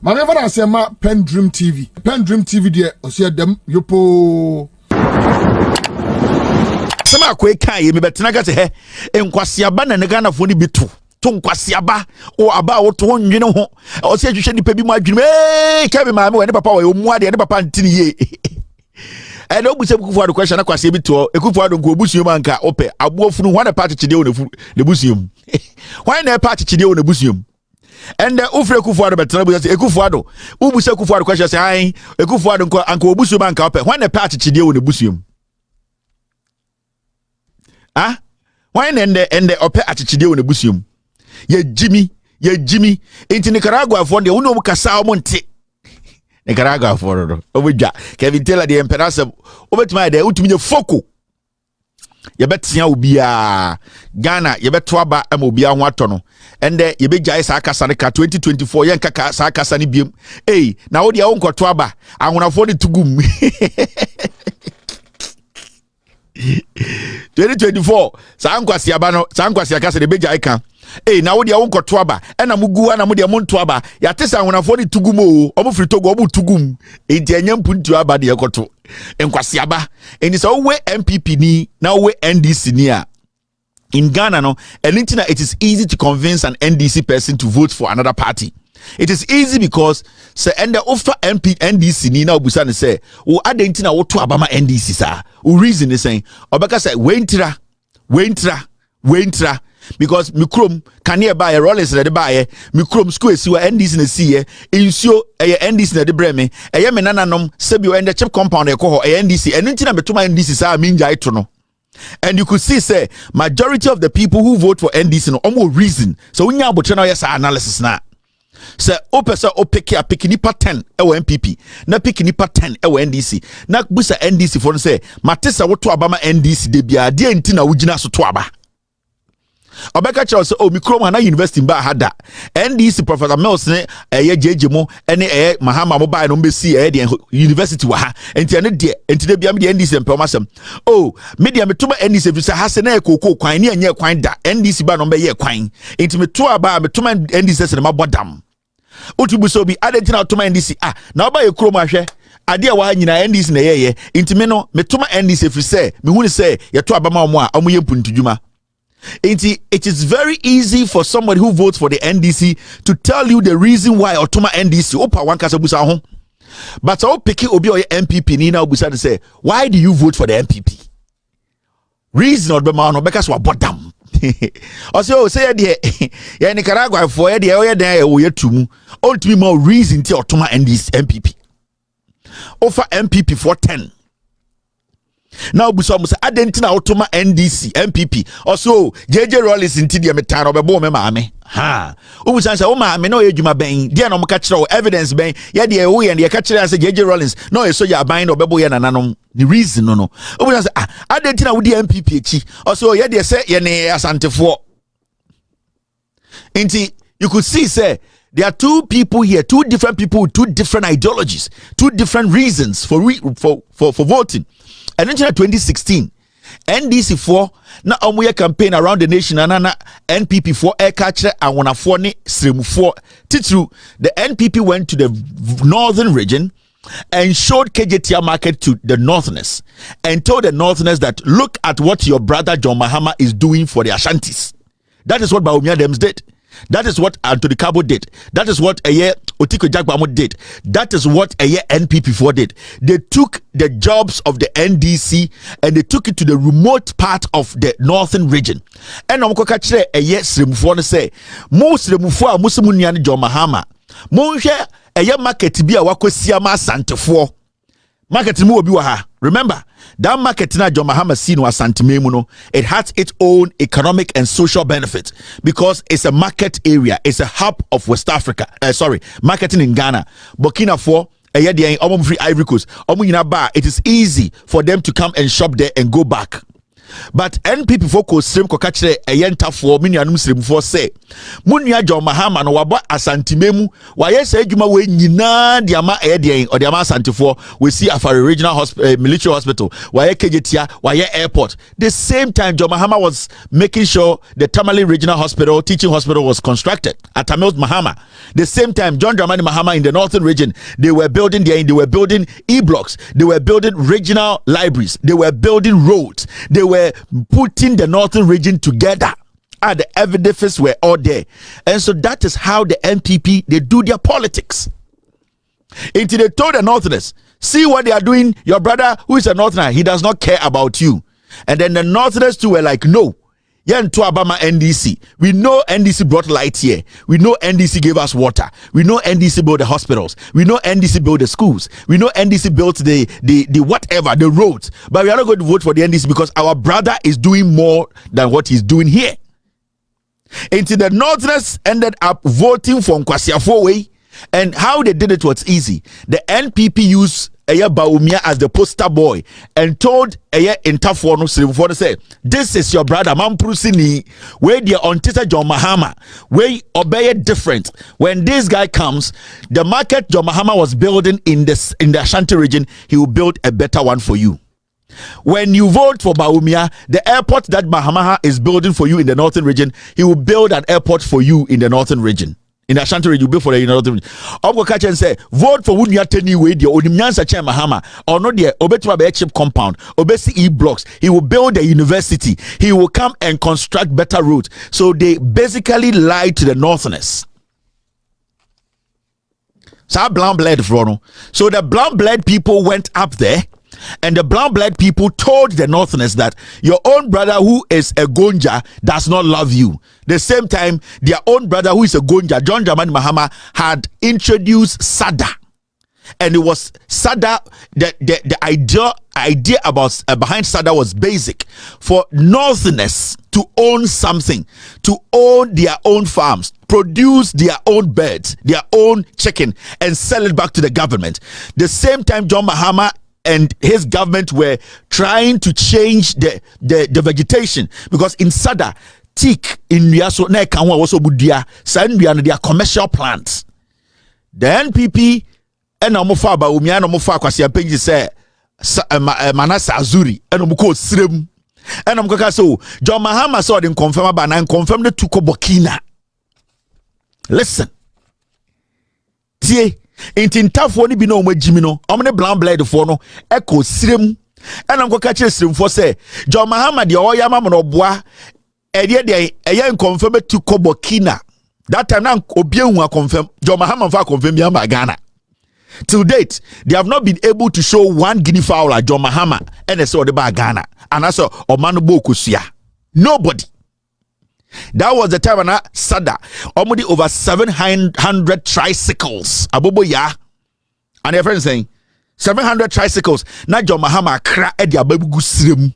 My never say ma PENDREAM TV. PENDREAM TV there. Osia dem yopo. Sama kwe kan ye me betena ga te he enkwasiaba na Ghana fo ni bitu to nkwasiaba o aba wo to nwene ho o se hwehwe nipa bi mu adwene kebe maame we ne papa wo mu ade ne papa ntini ye and obuse kufu ado question na kwase bi to ekufu ado nko obusuo manka ope aboafunu ho na party chide wo na busuo why na party chide wo na busuo and the ufre kufu ado betena bu say ekufu ado ubuse kufu ado question say ai ekufu ado nko anka obusuo manka ope why na party chide wo na busuo ah why na ende ope achichide wo na busuo ye Jimmy enti Nicaragua for de wono kasa o nte Nicaragua for do obedwa Kevin Taylor the emperor obetuma de utumi je foko ye betia obia Ghana ye beto aba am obia ho atono ende ye begya sa akasa ne ka 2024 ye nkaka sa akasa ne biem na wo de wo nkoto aba ahonafo ne tugum 2024 sankwasi aba no sankwasi akasa de begya ika na wo de wo nkoto aba na mugu na mo de mo nto aba ya tesa ahonafo ne tugum o omo firi togo omo tugum enti anyampu ntu aba de ekoto enkwasi aba eni so we NPP ni na we NDC ni a in Ghana no elintina it is easy to convince an NDC person to vote for another party. It is easy because say and the offer NDC ni na obusa ne say wo adentina wo to abama NDC sa o reason is saying obeka say wentra because mikrom kane ba ye rollers de ba ye mikrom school esiwa NDC na siye insio NDC na de breme me nananom sebio and the chip compound e ko ho NDC enintina betuma NDC sa minja ito no. And you could see say majority of the people who vote for NDC no omo reason so unya abotre na yes analysis na say opesa opeke a pick nipa 10 ewo NPP na pick nipa 10 ewo NDC na busa NDC for say matesa woto abama NDC de bia de enti na wugina so to aba obeka chero say mikrom na university ba hada NDC Professor Mills ne jeje mo ene Mahama mo ba no mbesi de university wa ha enti ene de enti de bia me de NDC empem asem media metuma NDC fi say ha se na ekoko kwan ne anye kwan da NDC ba no be ye kwan enti meto aba metuma NDC se na mabodam otubu so bi adentina otuma NDC na oba ye krom ahwe ade wa nyina NDC na ye enti me no metuma NDC fi say me hu ni say ye to aba ma omo a omo ye mpuntudwuma. It is very easy for somebody who votes for the NDC to tell you the reason why Otoma NDC opa wan kasa busa ho. But I pick obi or NPP ni na busa say why do you vote for the NPP? Reason or be man no because we bottom. Also say there Nicaragua for there there we tumu. Ultimately more reason to Otoma NDC NPP. Offer NPP for 10. Now buso musa adentina otoma NDC MPP also JJ Rollins inti de metano bebo me maame ha ubusan say o maame na oyedwuma ben de na omka kire o evidence ben ye de wo ye de ka kire say JJ Rollins no ye so ya ban na bebo ye nananom the reason no ubusan say adentina wo de MPP echi also ye de say ye ne asantefo inti you could see say there are two people here, two different people with two different ideologies, two different reasons for voting. And in 2016, NDC 4 na omuye campaign around the nation and NPP 4 air catcher and one for ni stream 4 titru. The NPP went to the northern region and showed KJTR market to the northerners and told the northerners that look at what your brother John Mahama is doing for the Ashantis. That is what Bawumia Dems did. That is what Anthony Cabo did. That is what Otiko Jagbamo did. That is what NPP4 did. They took the jobs of the NDC and they took it to the remote part of the northern region. And I'm going to catch Srimufo say, most Srimufo are Muslimunian John Mahama. Monshare a market be a Wakosiama Santefo. Market mu obi wa ha. Remember, that market na John Mahama seen was Santimemuno. It has its own economic and social benefits because it's a market area. It's a hub of West Africa. Marketing in Ghana. Burkina Faso, Free Ivory Coast. It is easy for them to come and shop there and go back. but NPP focus stream ko kachire eyenta for minuanum stream for say munua John Mahama no wabo asantimemu waye say adwuma we nyina de ama eyedien or de ama asantifo we see Afari Regional Hospital, military hospital, waye kejetia, waye airport. The same time John Mahama was making sure the Tamale Regional Hospital, teaching hospital was constructed at Tamil Mahama. The same time John Dramani Mahama in the northern region, they were building e-blocks, they were building regional libraries, they were building roads, they were putting the northern region together. The evidence were all there. And so that is how the NPP, they do their politics. Until they told the Northerners, see what they are doing. Your brother, who is a Northerner, he does not care about you. And then the Northerners too were like, no. Yeah, to Obama NDC. We know NDC brought light here. We know NDC gave us water. We know NDC built the hospitals. We know NDC built the schools. We know NDC built the whatever, the roads. But we are not going to vote for the NDC because our brother is doing more than what he's doing here. Until the Northerners ended up voting for Nkwasi Afo. And how they did it was easy. The NPP used Aya Baumia as the poster boy and told Aya Intafono Silvano say, this is your brother Mamprusini, where the Ontisa John Mahama, where obey different. When this guy comes, the market John Mahama was building in the Ashanti region, he will build a better one for you. When you vote for Baumia, the airport that Mahama is building for you in the northern region, he will build an airport for you in the northern region. In the Ashanti region, you build for the northern region. I'll catch and say, vote for Wunya Teni Way, or Nimyansa Chair Mahama, or not the Obetua chip compound, Obesi E-blocks. He will build a university. He will come and construct better roads. So they basically lied to the northerners. So the brown blood people went up there. And the brown blood people told the northerners that your own brother who is a Gonja does not love you. The same time, their own brother who is a Gonja, John Dramani Mahama, had introduced SADA. And it was SADA, the idea about behind SADA was basic for northerners to own something, to own their own farms, produce their own birds, their own chicken, and sell it back to the government. The same time, John Mahama and his government were trying to change the vegetation, because in Sada, teak in Riaso Nekanwa also budia Sandian their commercial plants. The NPP and Omofa Baumia Omofa Kwasi Apenji say Manasa Azuri and Omuko Srim and Omkaka so John Mahama saw them confirm about and confirm the Tuko Burkina. Listen. Tie intintafo ni bi no mo agimi no omne brown blood fo no eko sirem ena mko ka kire sirem fo say John Mahama de oyama mo no boa ede de eya confirm to Burkina. That time na obi ehun confirm John Mahama fa confirm ya ma Ghana. Till date, they have not been able to show one guinea fowl like John Mahama and so the ba Ghana and also omanu bokusua. Nobody. That was the time when Sada already over 700 tricycles. Abobo ya, and your friend saying 700 tricycles. Now John Mahama kra edia babugu sirem.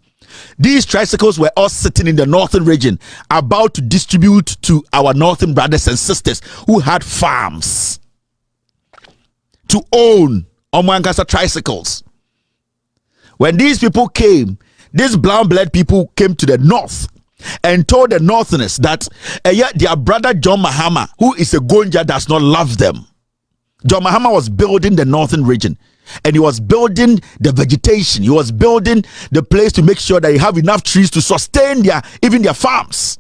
These tricycles were all sitting in the northern region, about to distribute to our northern brothers and sisters who had farms to own Omwangasa tricycles. When these people came, these brown blood people came to the north and told the northerners that their brother John Mahama, who is a Gonja, does not love them. John Mahama was building the northern region, and he was building the vegetation. He was building the place to make sure that you have enough trees to sustain their farms.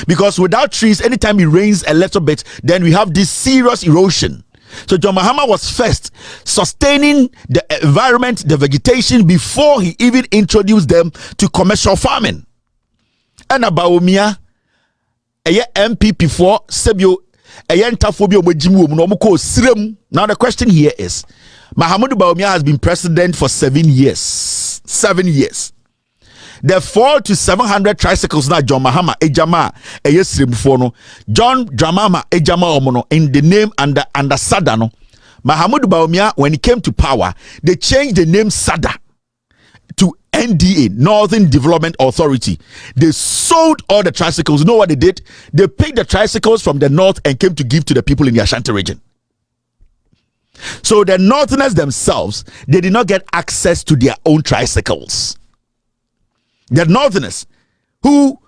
Because without trees, anytime it rains a little bit, then we have this serious erosion. So John Mahama was first sustaining the environment, the vegetation, before he even introduced them to commercial farming. And Baumia, NPP for Sebio, now the question here is, Mahamudu Baumia has been president for 7 years. 7 years. The 400 to 700 tricycles now John Mahama Ejama Eyesrimfono John Dramama Ejama Omono in the name under Sadano. Mahamudu Baumia, when he came to power, they changed the name Sada to NDA, Northern Development Authority. They sold all the tricycles. You know what they did? They picked the tricycles from the north and came to give to the people in the Ashanti region. So the northerners themselves, they did not get access to their own tricycles. The Northerners, who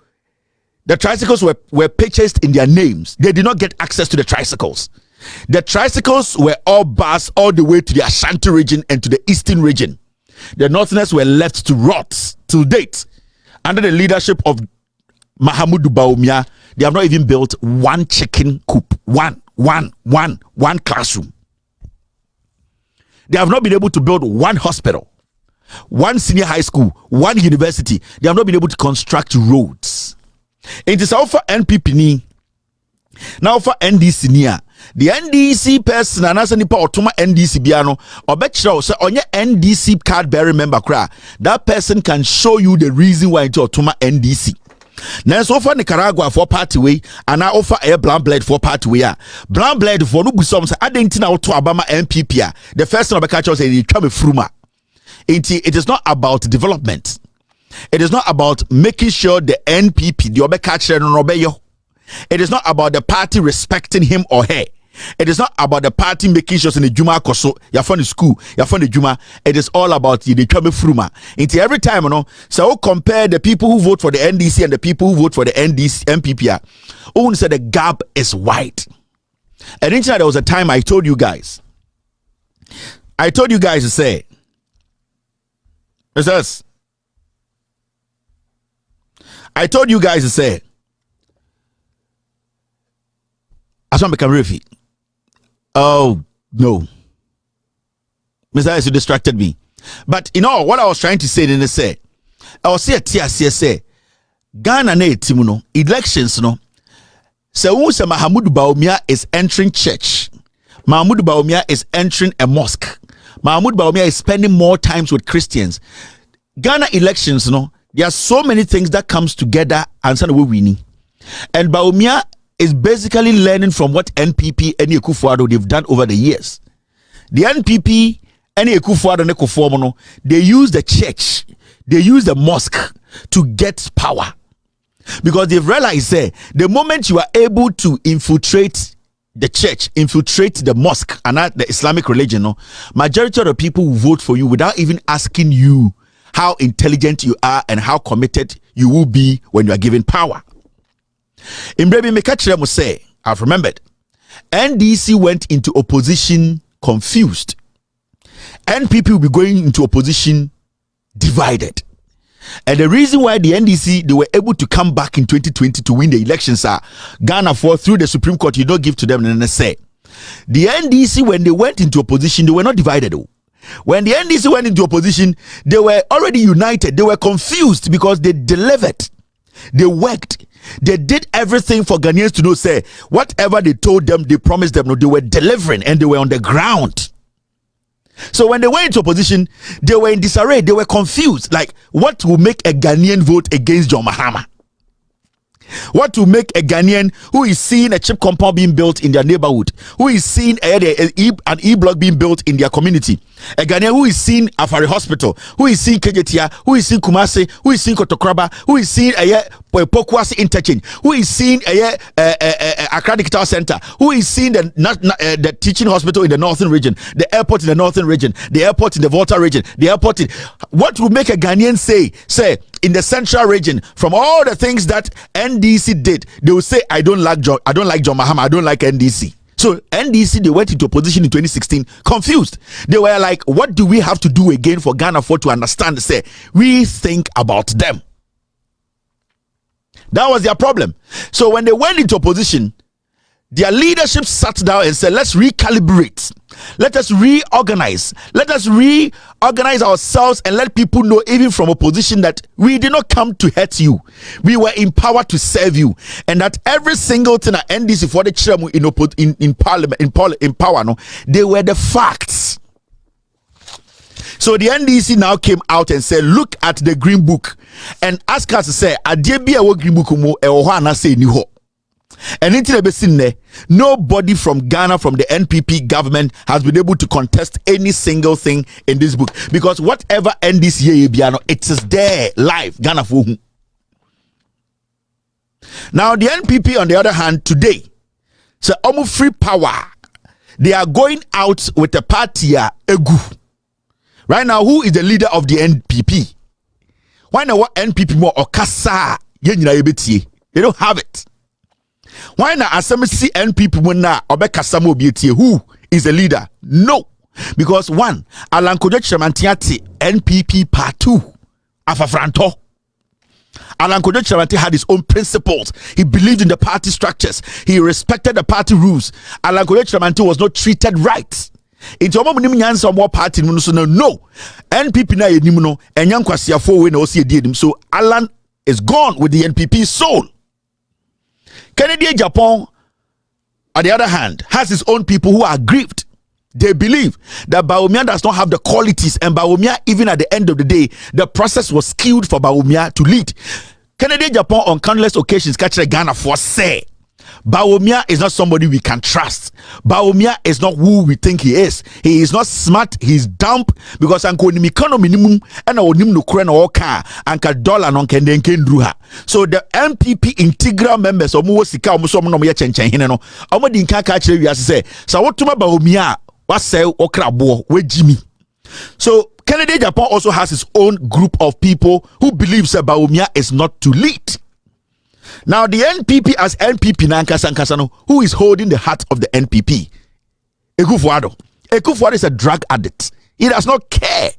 the tricycles were purchased in their names, they did not get access to the tricycles. The tricycles were all bused all the way to the Ashanti region and to the eastern region. The Northerners were left to rot till date. Under the leadership of Mahamudu Bawumia, they have not even built one chicken coop, one classroom. They have not been able to build one hospital, one senior high school, one university. They have not been able to construct roads. It is for NPP ni, now for NDC niya. The NDC person and as nipa otoma NDC biano obekira say onye NDC card bearer member kra, that person can show you the reason why into otoma NDC. Now so for Nicaragua for party way and now offer a brown blood for party way. Brown blood for no busom say adentina to Obama NPP. The first thing obeka say you come fruma. It is not about development. It is not about making sure the NPP the obeka no obeyo. It is not about the party respecting him or her. It is not about the party making sure in the Juma koso, you're from the school, you're from the Juma. It is all about the Chame Fruma. Into every time, you know, so compare the people who vote for the NDC and the people who vote for the NDC MPP. Who said the gap is wide. And in there was a time I told you guys to say, I told you guys to say, as one become refi. Oh no, Mr. S, you distracted me. But you know what I was trying to say. Then say, I was say, Ghana na timuno elections no. So who say Mahamudu Bawumia is entering church. Mahamudu Bawumia is entering a mosque. Mahamudu Bawumia is spending more times with Christians. Ghana elections no. There are so many things that comes together and suddenly we winning. And Bawumia is basically learning from what NPP and Ekufuado they've done over the years. The NPP and Ekufuado and Ekufuado, they use the church, they use the mosque to get power. Because they've realized the moment you are able to infiltrate the church, infiltrate the mosque and the Islamic religion, no, majority of the people will vote for you without even asking you how intelligent you are and how committed you will be when you are given power. In Brebi Mekachire say, I've remembered, NDC went into opposition confused. NPP will be going into opposition divided. And the reason why the NDC, they were able to come back in 2020 to win the elections are Ghana for through the Supreme Court, you don't give to them and they say. The NDC, when they went into opposition, they were not divided. When the NDC went into opposition, they were already united. They were confused because they delivered. They worked. They did everything for Ghanaians to know, say, whatever they told them, they promised them, no, they were delivering and they were on the ground. So when they went into opposition, they were in disarray, they were confused. Like, what will make a Ghanaian vote against John Mahama? What will make a Ghanaian who is seeing a chip compound being built in their neighborhood, who is seeing an e-block being built in their community, a Ghanaian who is seeing Afari Hospital, who is seeing Kejetia, who is seeing Kumasi, who is seeing Kotokraba, who is seeing Pokwasi interchange, who is seeing Accra Digital Center, who is seeing the teaching hospital in the northern region, the airport in the northern region, the airport in the Volta region, the airport in, what will make a Ghanaian say in the central region, from all the things that NDC did, they will say, I don't like John Mahama, I don't like NDC. So NDC, they went into opposition in 2016 confused. They were like, what do we have to do again for Ghana for to understand? Say, we think about them. That was their problem. So when they went into opposition, their leadership sat down and said, let's recalibrate. Let us reorganize. Let us reorganize ourselves and let people know, even from opposition, that we did not come to hurt you. We were in power to serve you. And that every single thing at NDC for the chairman in parliament, in power, no, they were the facts. So the NDC now came out and said, look at the green book and ask us to say, Adebia wo green book mo e ho ana say ni ho. And in nobody from Ghana, from the NPP government, has been able to contest any single thing in this book, because whatever NDC biano, it is there live. Ghana for whom? Now the NPP, on the other hand, today, so almost free power. They are going out with a party egu. Right now, who is the leader of the NPP? Why na what NPP more or kasa ye nyina yebetie? They don't have it. Why na asem see NPP mo na obe kasa mo obietie? Who is the leader? No. Because one, Alan Kojo Chamantiati NPP part 2 afafranto. Alan Kojo Chamanti had his own principles. He believed in the party structures. He respected the party rules. Alan Kojo Chamanti was not treated right. Into omo nim nyansa omo party no so no NPP na yenim no enyan kwasiafo we na osi ediedim. So Alan is gone with the NPP soul. Kennedy Japan, on the other hand, has his own people who are aggrieved. They believe that Bawumia does not have the qualities, and Bawumia, even at the end of the day, the process was skewed for Bawumia to lead. Kennedy Japan on countless occasions catch Ghana for say Bawumia is not somebody we can trust. Bawumia is not who we think he is. He is not smart. He's dumb because anko ni mikono minimum and onim no kure na oka anka dollar non kende nkendruha. So the NPP integral members omo sika omo so no ye chenchen hene no omo di nka ka kire wiase say sa wotuma Bawumia wasay okrabo we jimi. So Kennedy Japan also has his own group of people who believes that Bawumia is not to lead. Now the NPP as NPP Nankasano, who is holding the heart of the NPP? Ekufuado. Ekufuado is a drug addict. He does not care.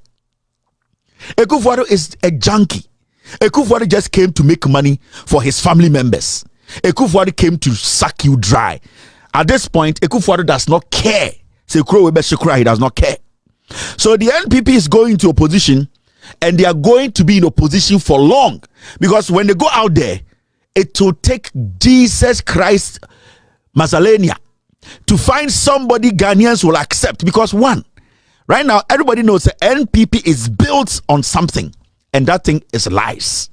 Ekufuado is a junkie. Ekufuado just came to make money for his family members. Ekufuado came to suck you dry. At this point, Ekufuado does not care. He does not care. So the NPP is going to opposition, and they are going to be in opposition for long, because when they go out there, it will take Jesus Christ Mazzalenia to find somebody Ghanaians will accept. Because one, right now everybody knows that NPP is built on something, and that thing is lies.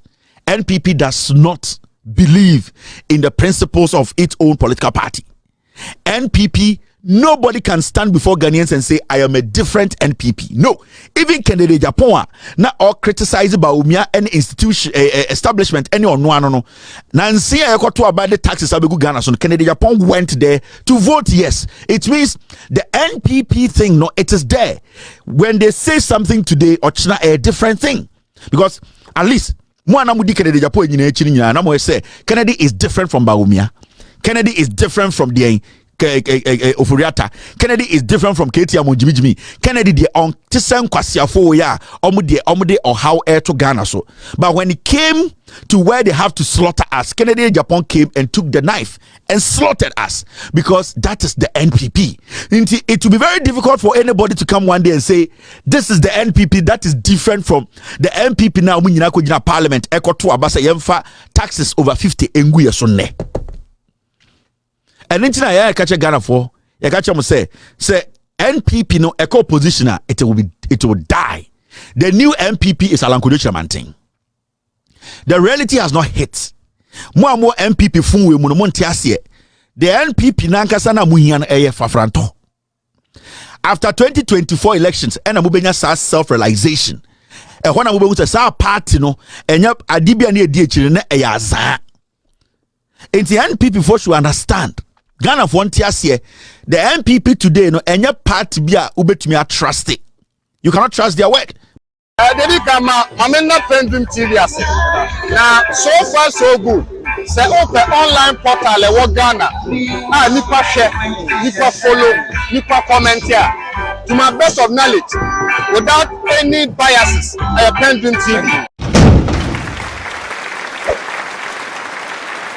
NPP does not believe in the principles of its own political party. NPP, nobody can stand before Ghanaians and say, I am a different NPP. No. Even Kennedy Japan, not all criticized by Bawumia any institution, establishment, any or no. Nancy, I got to about the taxes. Ghana. So Kennedy Japan went there to vote yes. It means the NPP thing, no, it is there. When they say something today, or a different thing. Because at least, Kennedy Japan, say Kennedy is different from Bawumia. Kennedy is different from the Ofuriata. Kennedy is different from Ketia Monjimijimi. Kennedy the on Tisen Kwasiafo ya omude or how air to Ghana so. But when it came to where they have to slaughter us, Kennedy Japan came and took the knife and slaughtered us, because that is the NPP. It will be very difficult for anybody to come one day and say this is the NPP that is different from the NPP now. When you go parliament, ekoto abasa yemfa taxes over 50 enguye sonne. And then I catch a Ghana for I catch him say NPP no eco positioner, it will die. The new NPP is Alan Kojo Chamanti. The reality has not hit. More and more NPP fun we montiasie. The NPP nankasa na muhian eye fafranto. After 2024 elections, and amubenya self-realization. And when amubengu say party no enya adibia na edi echire na eyaza. In the NPP for should understand. Ghana for here, the NPP today no any party bia ubetumi trust it. You cannot trust their work. Debi kama mamena PENDREAM TV ase. Now so far so good. Say open online portal e wo Ghana. Nipa share, nipa follow, nipa comment here. To my best of knowledge, without any biases, PENDREAM TV.